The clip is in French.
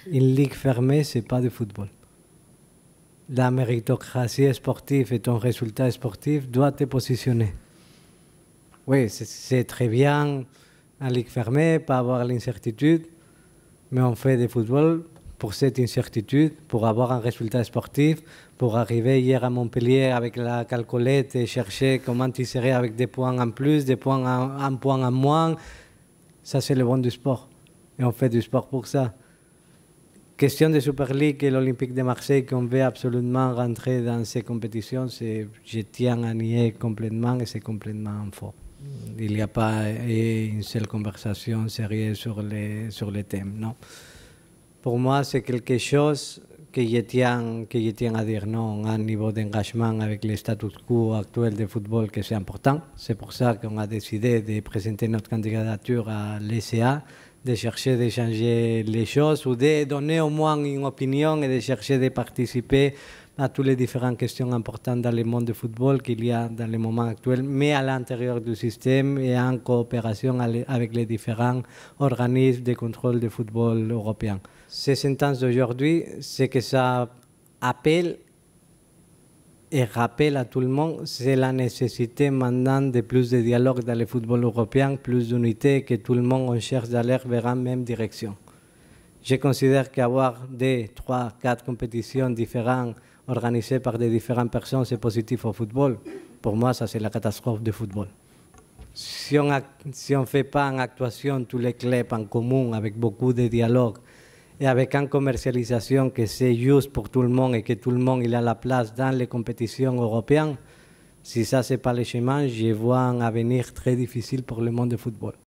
Une ligue fermée, ce n'est pas du football. La méritocratie sportive et ton résultat sportif doivent te positionner. Oui, c'est très bien en ligue fermée, pas avoir l'incertitude, mais on fait du football pour cette incertitude, pour avoir un résultat sportif, pour arriver hier à Montpellier avec la calculette et chercher comment tu serais avec des points en plus, des points un point en moins. Ça, c'est le bon du sport. Et on fait du sport pour ça. Question de Super League et l'Olympique de Marseille qu'on veut absolument rentrer dans ces compétitions, je tiens à nier complètement et c'est complètement faux. Il n'y a pas une seule conversation sérieuse sur les thèmes, non. Pour moi, c'est quelque chose que je tiens à dire, non, à un niveau d'engagement avec le status quo actuel du football que c'est important. C'est pour ça qu'on a décidé de présenter notre candidature à l'ECA, de chercher de changer les choses ou de donner au moins une opinion et de chercher de participer à toutes les différentes questions importantes dans le monde du football qu'il y a dans le moment actuel, mais à l'intérieur du système et en coopération avec les différents organismes de contrôle du football européen. Ces sentences d'aujourd'hui, c'est que ça appelle et rappelle à tout le monde, c'est la nécessité maintenant de plus de dialogue dans le football européen, plus d'unité, que tout le monde on cherche d'aller vers la même direction. Je considère qu'avoir 2, 3, 4 compétitions différentes organisées par des différentes personnes, c'est positif au football. Pour moi, ça c'est la catastrophe du football. Si on ne fait pas une actuation tous les clubs en commun, avec beaucoup de dialogue, et avec une commercialisation que c'est juste pour tout le monde et que tout le monde il a la place dans les compétitions européennes, si ça c'est pas le chemin, je vois un avenir très difficile pour le monde du football.